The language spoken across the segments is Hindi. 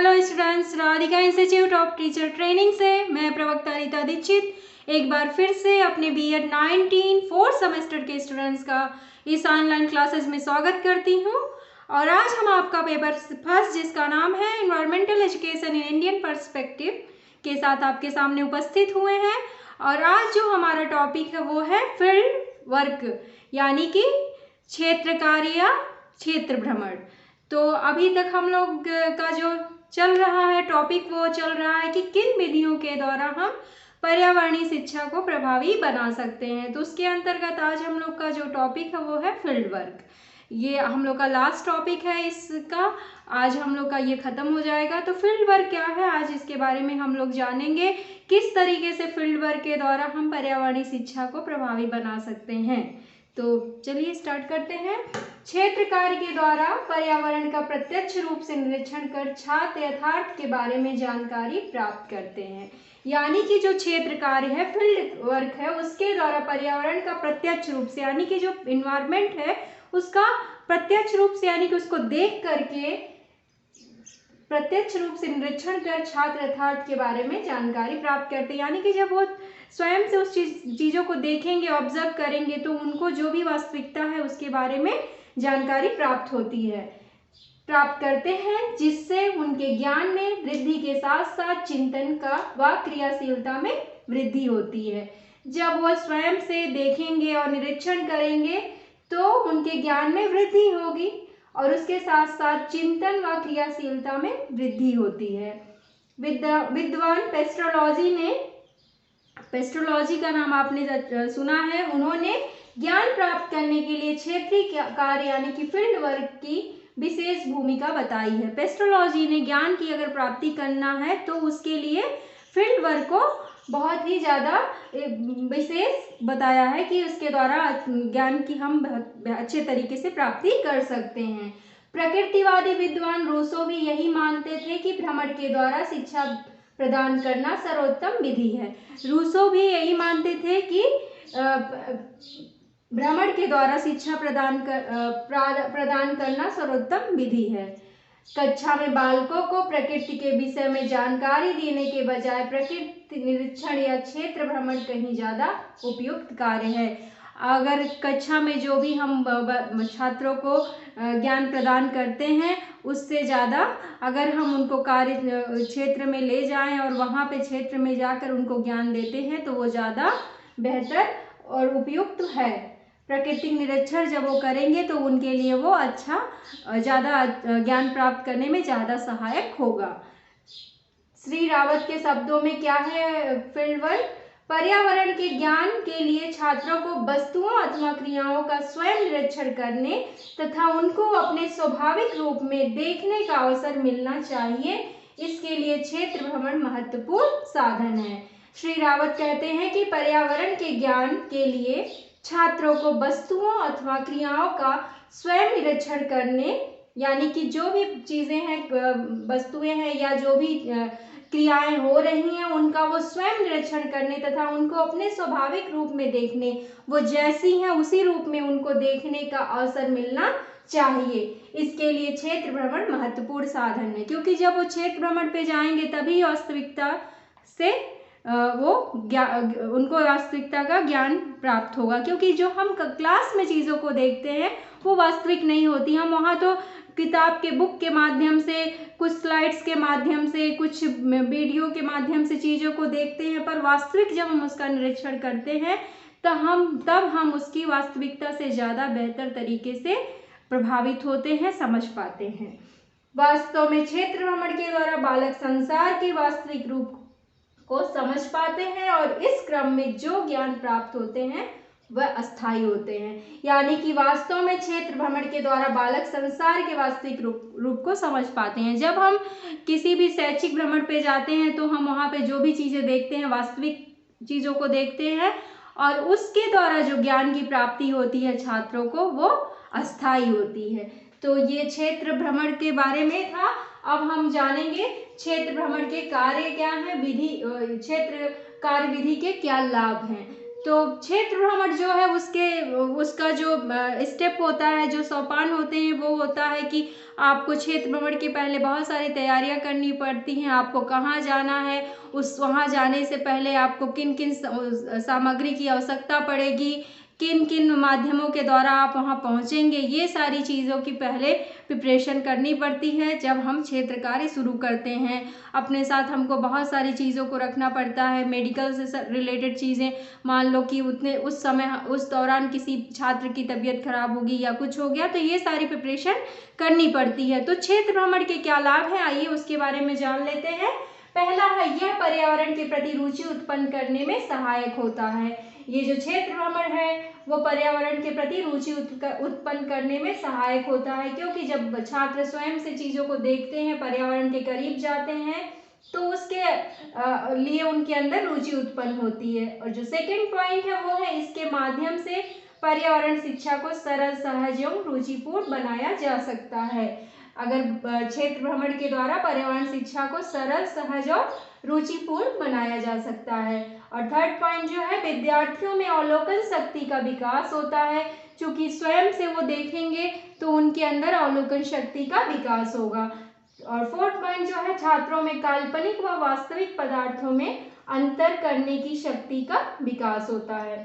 Hello students, Radhika institute of teacher training से मैं प्रवक्ता रीता दीक्षित एक बार फिर से अपने बीएड 19 फोर्थ सेमेस्टर के स्टूडेंट्स का इस ऑनलाइन क्लासेस में स्वागत करती हूँ। और आज हम आपका पेपर फर्स्ट, जिसका नाम है environmental education in Indian perspective, के साथ आपके सामने उपस्थित हुए हैं। और आज जो हमारा टॉपिक है वो है फील्ड वर्क, यानी कि क्षेत्र कार्य या क्षेत्र भ्रमण। तो अभी तक हम लोग का जो चल रहा है टॉपिक, वो चल रहा है कि किन विधियों के द्वारा हम पर्यावरणीय शिक्षा को प्रभावी बना सकते हैं। तो उसके अंतर्गत आज हम लोग का जो टॉपिक है वो है फील्ड वर्क। ये हम लोग का लास्ट टॉपिक है इसका, आज हम लोग का ये ख़त्म हो जाएगा। तो फील्ड वर्क क्या है, आज इसके बारे में हम लोग जानेंगे, किस तरीके से फील्ड वर्क के द्वारा हम पर्यावरणीय शिक्षा को प्रभावी बना सकते हैं। तो चलिए स्टार्ट करते हैं। क्षेत्र कार्य के द्वारा पर्यावरण का प्रत्यक्ष रूप से निरीक्षण कर छात्र यथार्थ के बारे में जानकारी प्राप्त करते हैं। यानी कि जो क्षेत्र कार्य है, फील्ड वर्क है, उसके द्वारा पर्यावरण का प्रत्यक्ष रूप से, यानी कि जो इन्वायरमेंट है उसका प्रत्यक्ष रूप से, यानी कि उसको देख करके प्रत्यक्ष रूप से निरीक्षण कर छात्र यथार्थ के बारे में जानकारी प्राप्त करते हैं। यानी कि जब वो स्वयं से उस चीज़ों को देखेंगे, ऑब्जर्व करेंगे, तो उनको जो भी वास्तविकता है उसके बारे में जानकारी प्राप्त करते हैं, जिससे उनके ज्ञान में वृद्धि के साथ साथ चिंतन का व क्रियाशीलता में वृद्धि होती है। जब वो स्वयं से देखेंगे और निरीक्षण करेंगे तो उनके ज्ञान में वृद्धि होगी और उसके साथ साथ चिंतन व क्रियाशीलता में वृद्धि होती है। विद्वान पेस्ट्रोलॉजी का नाम आपने सुना है। उन्होंने ज्ञान प्राप्त करने के लिए क्षेत्रीय कार्य यानी कि फील्ड वर्क की विशेष भूमिका बताई है। पेस्ट्रोलॉजी ने ज्ञान की अगर प्राप्ति करना है तो उसके लिए फील्ड वर्क को बहुत ही ज़्यादा विशेष बताया है कि उसके द्वारा ज्ञान की हम अच्छे तरीके से प्राप्ति कर सकते हैं। प्रकृतिवादी विद्वान रूसो भी यही मानते थे कि भ्रमण के द्वारा शिक्षा प्रदान करना सर्वोत्तम विधि है। रूसो भी यही मानते थे कि भ्रमण के द्वारा शिक्षा प्रदान करना सर्वोत्तम विधि है। कक्षा में बालकों को प्रकृति के विषय में जानकारी देने के बजाय प्रकृति निरीक्षण या क्षेत्र भ्रमण कहीं ज़्यादा उपयुक्त कार्य है। अगर कक्षा में जो भी हम छात्रों को ज्ञान प्रदान करते हैं, उससे ज़्यादा अगर हम उनको कार्य क्षेत्र में ले जाएं और वहाँ पे क्षेत्र में जाकर उनको ज्ञान देते हैं तो वो ज़्यादा बेहतर और उपयुक्त है। प्राकृतिक निरीक्षण जब वो करेंगे तो उनके लिए वो अच्छा ज़्यादा ज्ञान प्राप्त करने में ज़्यादा सहायक होगा। श्री रावत के शब्दों में क्या है फील्ड वर्क? पर्यावरण के ज्ञान के लिए छात्रों को वस्तुओं अथवा क्रियाओं का स्वयं निरीक्षण करने तथा उनको अपने स्वाभाविक रूप में देखने का अवसर मिलना चाहिए। इसके लिए क्षेत्र भ्रमण महत्वपूर्ण साधन है। श्री रावत कहते हैं कि पर्यावरण के ज्ञान के लिए छात्रों को वस्तुओं अथवा क्रियाओं का स्वयं निरीक्षण करने, यानी कि जो भी चीज़ें हैं, वस्तुएं हैं या जो भी क्रियाएं हो रही हैं, उनका वो स्वयं निरीक्षण करने तथा उनको अपने स्वाभाविक रूप में देखने, वो जैसी हैं उसी रूप में उनको देखने का अवसर मिलना चाहिए। इसके लिए क्षेत्र भ्रमण महत्वपूर्ण साधन है, क्योंकि जब वो क्षेत्र भ्रमण पे जाएंगे तभी वास्तविकता से उनको वास्तविकता का ज्ञान प्राप्त होगा। क्योंकि जो हम क्लास में चीज़ों को देखते हैं वो वास्तविक नहीं होती। हम वहाँ तो किताब के बुक के माध्यम से, कुछ स्लाइड्स के माध्यम से, कुछ वीडियो के माध्यम से चीज़ों को देखते हैं, पर वास्तविक जब हम उसका निरीक्षण करते हैं तब हम उसकी वास्तविकता से ज़्यादा बेहतर तरीके से प्रभावित होते हैं, समझ पाते हैं। वास्तव में क्षेत्र भ्रमण के द्वारा बालक संसार के वास्तविक रूप को समझ पाते हैं और इस क्रम में जो ज्ञान प्राप्त होते हैं वह अस्थायी होते हैं। यानी कि वास्तव में क्षेत्र भ्रमण के द्वारा बालक संसार के वास्तविक रूप को समझ पाते हैं। जब हम किसी भी शैक्षिक भ्रमण पे जाते हैं तो हम वहाँ पे जो भी चीज़ें देखते हैं, वास्तविक चीज़ों को देखते हैं और उसके द्वारा जो ज्ञान की प्राप्ति होती है छात्रों को, वो अस्थायी होती है। तो ये क्षेत्र भ्रमण के बारे में था। अब हम जानेंगे क्षेत्र भ्रमण के कार्य क्या हैं, क्षेत्र कार्य विधि के क्या लाभ हैं। तो क्षेत्र भ्रमण जो है उसका जो स्टेप होता है, जो सोपान होते हैं, वो होता है कि आपको क्षेत्र भ्रमण के पहले बहुत सारी तैयारियां करनी पड़ती हैं। आपको कहाँ जाना है, वहाँ जाने से पहले आपको किन किन सामग्री की आवश्यकता पड़ेगी, किन किन माध्यमों के द्वारा आप वहाँ पहुँचेंगे, ये सारी चीज़ों की पहले प्रिपरेशन करनी पड़ती है जब हम क्षेत्र कार्य शुरू करते हैं। अपने साथ हमको बहुत सारी चीज़ों को रखना पड़ता है, मेडिकल से रिलेटेड चीज़ें। मान लो कि उस दौरान किसी छात्र की तबीयत खराब होगी या कुछ हो गया, तो ये सारी प्रिपरेशन करनी पड़ती है। तो क्षेत्र भ्रमण के क्या लाभ हैं, आइए उसके बारे में जान लेते हैं। पहला है, यह पर्यावरण के प्रति रुचि उत्पन्न करने में सहायक होता है। ये जो क्षेत्र भ्रमण है वो पर्यावरण के प्रति रुचि उत्पन्न करने में सहायक होता है, क्योंकि जब छात्र स्वयं से चीज़ों को देखते हैं, पर्यावरण के करीब जाते हैं, तो उसके लिए उनके अंदर रुचि उत्पन्न होती है। और जो सेकंड पॉइंट है वो है, इसके माध्यम से पर्यावरण शिक्षा को सरल, सहज एवं रुचिपूर्ण बनाया जा सकता है। अगर क्षेत्र भ्रमण के द्वारा पर्यावरण शिक्षा को सरल, सहज और रुचिपूर्ण बनाया जा सकता है। और थर्ड पॉइंट जो है, विद्यार्थियों में अवलोकन शक्ति का विकास होता है, क्योंकि स्वयं से वो देखेंगे तो उनके अंदर अवलोकन शक्ति का विकास होगा। और फोर्थ पॉइंट जो है, छात्रों में काल्पनिक व वास्तविक पदार्थों में अंतर करने की शक्ति का विकास होता है।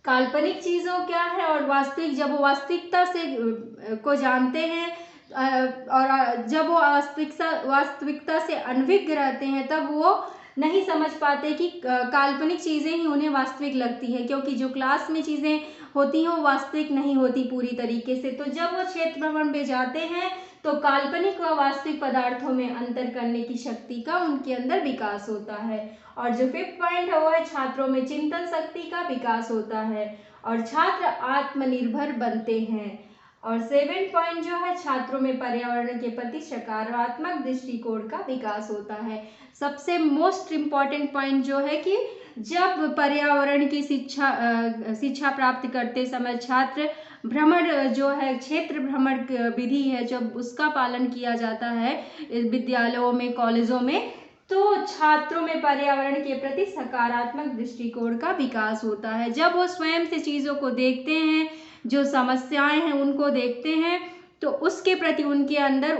काल्पनिक चीज़ों क्या है और वास्तविक, जब वो वास्तविकता से को जानते हैं और जब वो वास्तविकता से अनभिज्ञ रहते हैं, तब वो नहीं समझ पाते कि काल्पनिक चीज़ें ही उन्हें वास्तविक लगती है, क्योंकि जो क्लास में चीज़ें होती हैं वो वास्तविक नहीं होती पूरी तरीके से। तो जब वो क्षेत्र भ्रमण में जाते हैं तो काल्पनिक व वास्तविक पदार्थों में अंतर करने की शक्ति का उनके अंदर विकास होता है। और जो फिफ्थ पॉइंट है वो है, छात्रों में चिंतन शक्ति का विकास होता है और छात्र आत्मनिर्भर बनते हैं। और सेवेंथ पॉइंट जो है, छात्रों में पर्यावरण के प्रति सकारात्मक दृष्टिकोण का विकास होता है। सबसे मोस्ट इम्पॉर्टेंट पॉइंट जो है कि जब पर्यावरण की शिक्षा प्राप्त करते समय छात्र भ्रमण जो है, क्षेत्र भ्रमण विधि है, जब उसका पालन किया जाता है विद्यालयों में, कॉलेजों में, तो छात्रों में पर्यावरण के प्रति सकारात्मक दृष्टिकोण का विकास होता है। जब वो स्वयं से चीज़ों को देखते हैं, जो समस्याएं हैं उनको देखते हैं, तो उसके प्रति उनके अंदर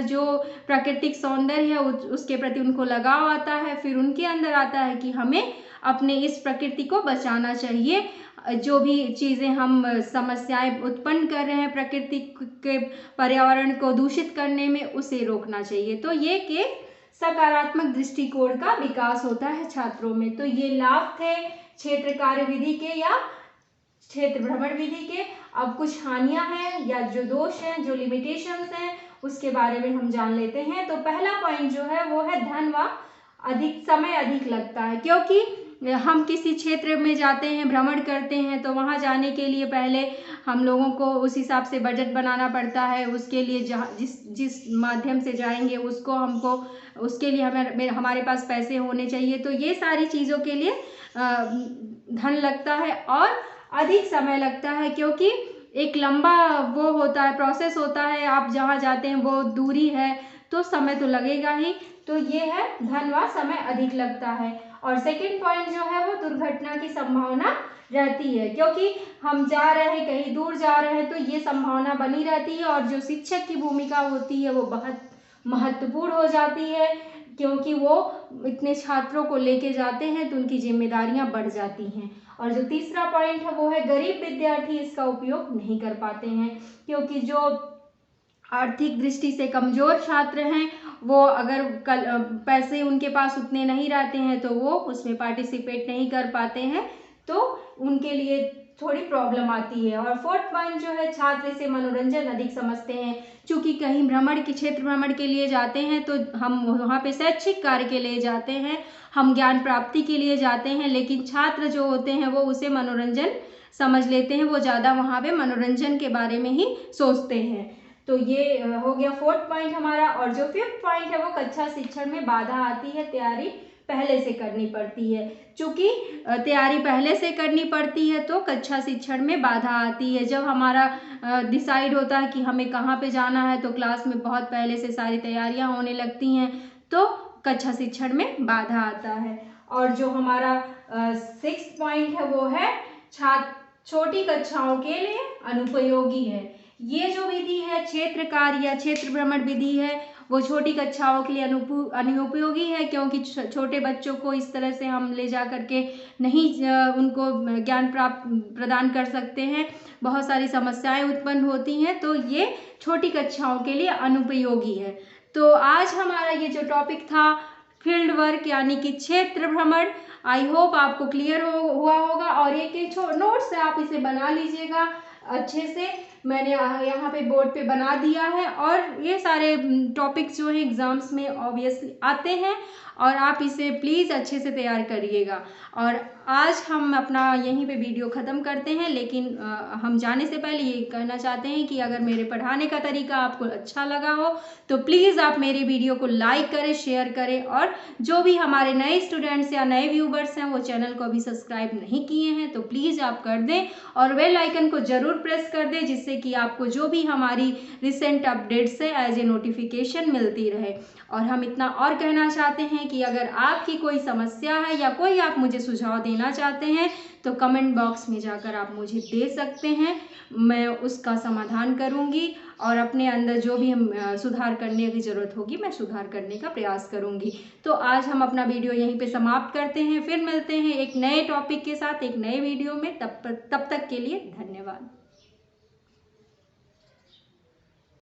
जो प्राकृतिक सौंदर्य है उसके प्रति उनको लगाव आता है। फिर उनके अंदर आता है कि हमें अपने इस प्रकृति को बचाना चाहिए, जो भी चीज़ें हम समस्याएं उत्पन्न कर रहे हैं प्रकृति के पर्यावरण को दूषित करने में, उसे रोकना चाहिए। तो ये कि सकारात्मक दृष्टिकोण का विकास होता है छात्रों में। तो ये लाभ थे क्षेत्र कार्य विधि के या क्षेत्र भ्रमण विधि के। अब कुछ हानियां हैं या जो दोष हैं, जो लिमिटेशंस हैं, उसके बारे में हम जान लेते हैं। तो पहला पॉइंट जो है वो है, धन व समय अधिक लगता है, क्योंकि हम किसी क्षेत्र में जाते हैं, भ्रमण करते हैं, तो वहाँ जाने के लिए पहले हम लोगों को उस हिसाब से बजट बनाना पड़ता है। उसके लिए जिस माध्यम से जाएंगे उसके लिए हमारे पास पैसे होने चाहिए। तो ये सारी चीज़ों के लिए धन लगता है और अधिक समय लगता है, क्योंकि एक लंबा वो होता है, प्रोसेस होता है। आप जहाँ जाते हैं वो दूरी है, तो समय तो लगेगा ही। तो ये है, धन व समय अधिक लगता है। और सेकंड पॉइंट जो है वो, दुर्घटना की संभावना रहती है, क्योंकि हम जा रहे हैं, कहीं दूर जा रहे हैं, तो ये संभावना बनी रहती है। और जो शिक्षक की भूमिका होती है वो बहुत महत्वपूर्ण हो जाती है, क्योंकि वो इतने छात्रों को लेके जाते हैं तो उनकी जिम्मेदारियां बढ़ जाती हैं। और जो तीसरा पॉइंट है वो है, गरीब विद्यार्थी इसका उपयोग नहीं कर पाते हैं, क्योंकि जो आर्थिक दृष्टि से कमज़ोर छात्र हैं, वो अगर पैसे उनके पास उतने नहीं रहते हैं तो वो उसमें पार्टिसिपेट नहीं कर पाते हैं, तो उनके लिए थोड़ी प्रॉब्लम आती है। और फोर्थ पॉइंट जो है, छात्र इसे मनोरंजन अधिक समझते हैं, क्योंकि कहीं क्षेत्र भ्रमण के लिए जाते हैं तो हम वहाँ पे शैक्षिक कार्य के लिए जाते हैं, हम ज्ञान प्राप्ति के लिए जाते हैं, लेकिन छात्र जो होते हैं वो उसे मनोरंजन समझ लेते हैं, वो ज़्यादा वहाँ पे मनोरंजन के बारे में ही सोचते हैं। तो ये हो गया फोर्थ पॉइंट हमारा। और जो फिफ्थ पॉइंट है वो, कक्षा शिक्षण में बाधा आती है, तैयारी पहले से करनी पड़ती है। चूँकि तैयारी पहले से करनी पड़ती है तो कक्षा शिक्षण में बाधा आती है। जब हमारा डिसाइड होता है कि हमें कहाँ पे जाना है, तो क्लास में बहुत पहले से सारी तैयारियां होने लगती हैं, तो कक्षा शिक्षण में बाधा आता है। और जो हमारा सिक्स पॉइंट है वो है छोटी कक्षाओं के लिए अनुपयोगी है। ये जो विधि है क्षेत्र कार्य या क्षेत्र भ्रमण विधि है वो छोटी कक्षाओं के लिए अनुपयोगी है, क्योंकि छोटे बच्चों को इस तरह से हम ले जा करके नहीं उनको ज्ञान प्रदान कर सकते हैं, बहुत सारी समस्याएं उत्पन्न होती हैं, तो ये छोटी कक्षाओं के लिए अनुपयोगी है। तो आज हमारा ये जो टॉपिक था फील्ड वर्क यानी कि क्षेत्र भ्रमण, आई होप आपको क्लियर हुआ होगा। और एक नोट्स है, आप इसे बना लीजिएगा अच्छे से, मैंने यहाँ पे बोर्ड पे बना दिया है। और ये सारे टॉपिक्स जो हैं एग्जाम्स में ऑब्वियसली आते हैं, और आप इसे प्लीज़ अच्छे से तैयार करिएगा। और आज हम अपना यहीं पे वीडियो ख़त्म करते हैं, लेकिन हम जाने से पहले ये कहना चाहते हैं कि अगर मेरे पढ़ाने का तरीका आपको अच्छा लगा हो तो प्लीज़ आप मेरे वीडियो को लाइक करें, शेयर करें, और जो भी हमारे नए स्टूडेंट्स या नए व्यूवर्स हैं वो चैनल को अभी सब्सक्राइब नहीं किए हैं तो प्लीज़ आप कर दें, और बेल आइकन को ज़रूर प्रेस कर दें, जिससे कि आपको जो भी हमारी रिसेंट अपडेट्स है एज ए नोटिफिकेशन मिलती रहे। और हम इतना और कहना चाहते हैं कि अगर आपकी कोई समस्या है या कोई आप मुझे सुझाव देना चाहते हैं तो कमेंट बॉक्स में जाकर आप मुझे दे सकते हैं, मैं उसका समाधान करूंगी, और अपने अंदर जो भी हम सुधार करने की ज़रूरत होगी मैं सुधार करने का प्रयास करूंगी। तो आज हम अपना वीडियो यहीं पे समाप्त करते हैं, फिर मिलते हैं एक नए टॉपिक के साथ एक नए वीडियो में। तब तक के लिए धन्यवाद।